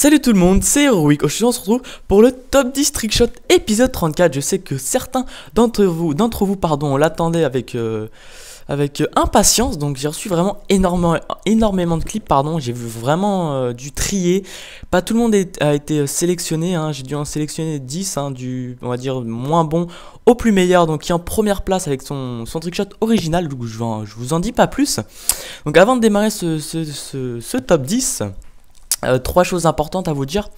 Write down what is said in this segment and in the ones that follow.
Salut tout le monde, c'est Heroic. Aujourd'hui on se retrouve pour le top 10 trickshot épisode 34. Je sais que certains d'entre vous l'attendaient avec impatience. Donc j'ai reçu vraiment énormément de clips. J'ai vu vraiment dû trier. Pas tout le monde a été sélectionné. J'ai dû en sélectionner 10 du, on va dire, moins bon au plus meilleur. Donc qui est en première place avec son trickshot original. Donc je vous en dis pas plus. Donc avant de démarrer ce top 10, trois choses importantes à vous dire.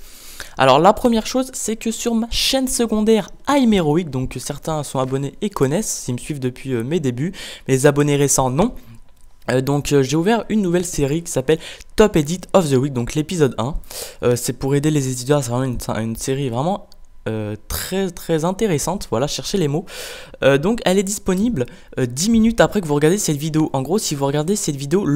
Alors la première chose, c'est que sur ma chaîne secondaire I'm Heroic, donc certains sont abonnés et connaissent s'ils me suivent depuis mes débuts, mais les abonnés récents non. J'ai ouvert une nouvelle série qui s'appelle Top Edit of the Week, donc l'épisode 1. C'est pour aider les éditeurs, c'est vraiment une série vraiment très intéressante. Voilà, cherchez les mots. Donc elle est disponible 10 minutes après que vous regardez cette vidéo. En gros, si vous regardez cette vidéo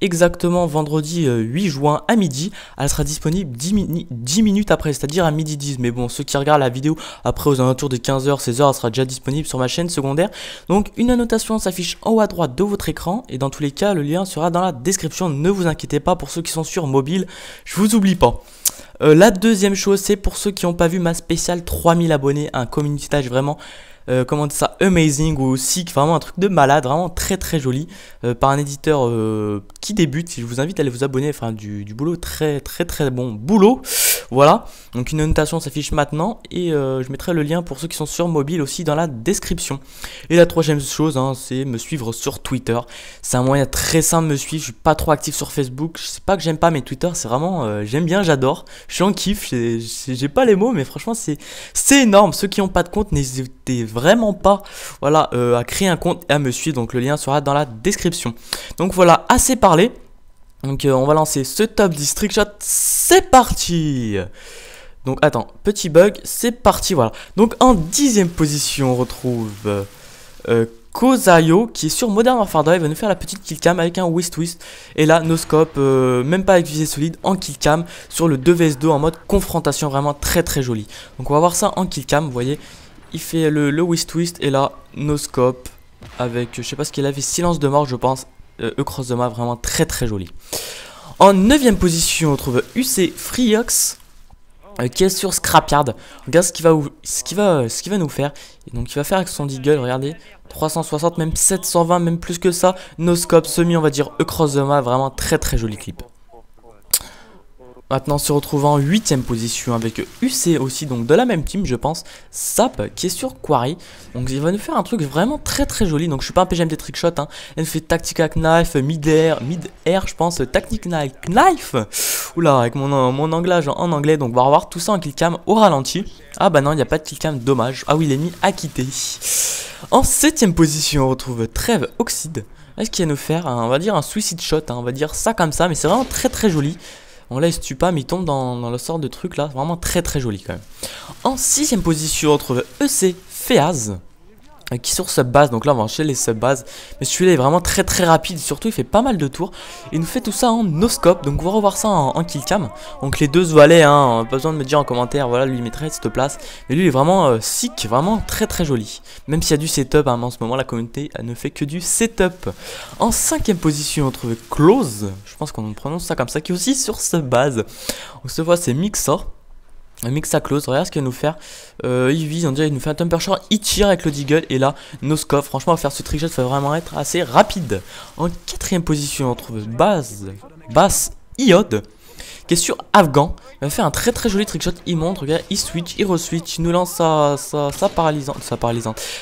exactement vendredi 8 juin à midi, elle sera disponible 10 minutes après, c'est-à-dire à midi 10. Mais bon, ceux qui regardent la vidéo après aux alentours de 15h, 16h, elle sera déjà disponible sur ma chaîne secondaire. Donc une annotation s'affiche en haut à droite de votre écran et dans tous les cas, le lien sera dans la description. Ne vous inquiétez pas, pour ceux qui sont sur mobile, je vous oublie pas. La deuxième chose, c'est pour ceux qui n'ont pas vu ma spéciale 3000 abonnés, un community stage vraiment comment dire ça, amazing ou sick, vraiment un truc de malade, vraiment très joli, par un éditeur qui débute. Je vous invite à aller vous abonner, enfin du boulot, très bon boulot. Voilà, donc une annotation s'affiche maintenant et je mettrai le lien pour ceux qui sont sur mobile aussi dans la description. Et la troisième chose, c'est me suivre sur Twitter. C'est un moyen très simple de me suivre. Je suis pas trop actif sur Facebook. Je sais pas que j'aime pas, mais Twitter c'est vraiment j'aime bien, j'adore. Je suis en kiff. J'ai pas les mots, mais franchement c'est énorme. Ceux qui n'ont pas de compte, n'hésitez vraiment pas, voilà, à créer un compte et à me suivre. Donc le lien sera dans la description. Donc voilà, assez parlé. Donc on va lancer ce top 10 trickshot, c'est parti. Donc attends, petit bug, c'est parti, voilà. Donc en 10ème position on retrouve Kozayo qui est sur Modern Warfare 2, il va nous faire la petite killcam avec un whisk twist. Et là, no scope, même pas avec visée solide, en killcam sur le 2vs2 en mode confrontation, vraiment très joli. Donc on va voir ça en killcam, vous voyez, il fait le whisk twist et là, no scope avec, je sais pas ce qu'il avait, silence de mort je pense. Across the map, vraiment très joli. En 9ème position, on trouve UC Freeox qui est sur Scrapyard. Regarde ce qu'il va nous faire. Et donc il va faire avec son deagle, regardez, 360, même 720, même plus que ça. No scope, semi, on va dire across the map, vraiment très joli clip. Maintenant, on se retrouve en 8ème position avec UC aussi, donc de la même team, je pense, Sap, qui est sur Quarry. Donc, il va nous faire un truc vraiment très joli. Donc, je suis pas un PGMT trickshot. Elle fait Tactical Knife, mid-air, je pense, Tactical Knife. Oula, avec mon anglage en anglais. Donc, on va revoir tout ça en killcam au ralenti. Ah, bah non, il n'y a pas de killcam, dommage. Ah oui, l'ennemi a quitté. En 7ème position, on retrouve Trève Oxide. Est-ce qu'il va nous faire, on va dire, un suicide shot. On va dire ça comme ça, mais c'est vraiment très joli. On là il se tue pas, mais il tombe dans le sort de truc là, vraiment très joli quand même. En 6ème position on retrouve EC Feaz qui est sur sub-base, donc là on va enchaîner les sub-bases. Mais celui-là est vraiment très rapide, surtout il fait pas mal de tours. Il nous fait tout ça en no-scope, donc on va revoir ça en killcam. Donc les deux se valaient, pas besoin de me dire en commentaire, voilà, lui il mettrait cette place. Mais lui il est vraiment sick, vraiment très joli. Même s'il y a du setup, en ce moment la communauté elle ne fait que du setup. En 5ème position on trouve Close, je pense qu'on prononce ça comme ça, qui est aussi sur sub-base. Donc cette fois c'est Mixa. Mixa Close, regarde ce qu'il va nous faire. Il vise, on dirait il nous fait un thumper shot, il tire avec le deagle et là, no scope. Franchement, faire ce trickshot, il faut vraiment être assez rapide. En 4ème position, on trouve Bass Iod qui est sur Afghan. Il va faire un très joli trickshot. Il monte, regarde, il switch, il re-switch, il nous lance sa paralysante,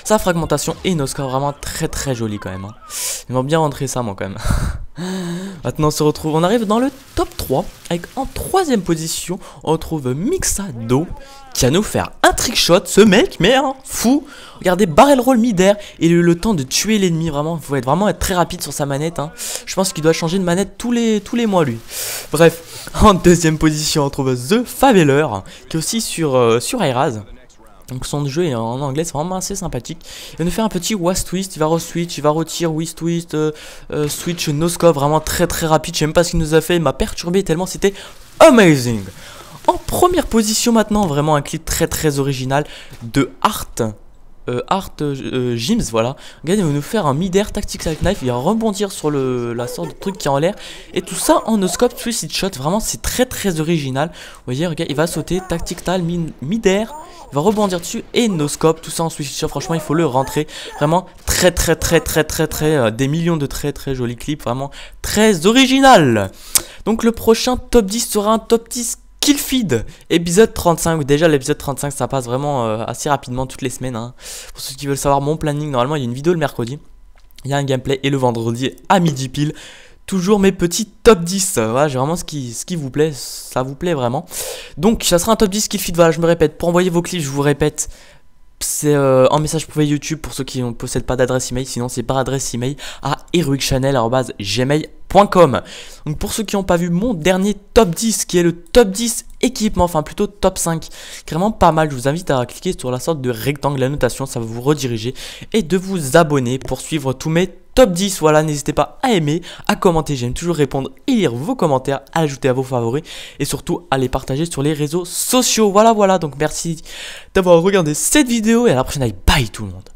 sa fragmentation et no scope. Vraiment très joli quand même. J'aimerais bien rentrer ça, moi, quand même. Maintenant on arrive dans le top 3 avec en 3ème position on retrouve Mixado qui va nous faire un trickshot, ce mec mais fou. Regardez, barrel roll mid-air et il a eu le temps de tuer l'ennemi, vraiment il faut vraiment être très rapide sur sa manette. Je pense qu'il doit changer de manette tous les mois lui. Bref, en 2ème position on retrouve The Faveler qui est aussi sur Iraz. Donc son jeu est en anglais, c'est vraiment assez sympathique. Il va nous faire un petit was twist, il va re-switch, il va retirer whisk twist, switch no scope, vraiment très rapide. Je sais même pas ce qu'il nous a fait, il m'a perturbé tellement c'était amazing. En première position maintenant, vraiment un clip très original de Art Gyms, voilà. Regardez, il va nous faire un mid-air tactical knife, il va rebondir sur la sorte de truc qui est en l'air. Et tout ça en no-scope suicide shot, vraiment c'est très original. Vous voyez, regarde, il va sauter, tactical, mid-air, il va rebondir dessus et no-scope, tout ça en suicide shot, franchement il faut le rentrer. Vraiment très des millions de très jolis clips, vraiment très original. Donc le prochain top 10 sera un top 10 kill feed, épisode 35. Déjà l'épisode 35 ça passe vraiment assez rapidement toutes les semaines hein. Pour ceux qui veulent savoir mon planning, normalement il y a une vidéo le mercredi, il y a un gameplay et le vendredi à midi pile. Toujours mes petits top 10, voilà, j'ai vraiment ce qui vous plaît, ça vous plaît vraiment. Donc ça sera un top 10 kill feed, voilà je me répète, pour envoyer vos clips je vous répète. C'est en message privé YouTube pour ceux qui ne possèdent pas d'adresse email. Sinon c'est par adresse email à heroicchannel@gmail.com. Donc pour ceux qui n'ont pas vu mon dernier top 10 qui est le top 10 équipement, enfin plutôt top 5, vraiment pas mal, je vous invite à cliquer sur la sorte de rectangle annotation, ça va vous rediriger, et de vous abonner pour suivre tous mes top 10. Voilà, n'hésitez pas à aimer, à commenter, j'aime toujours répondre et lire vos commentaires, à ajouter à vos favoris et surtout à les partager sur les réseaux sociaux. Voilà, donc merci d'avoir regardé cette vidéo et à la prochaine, bye tout le monde.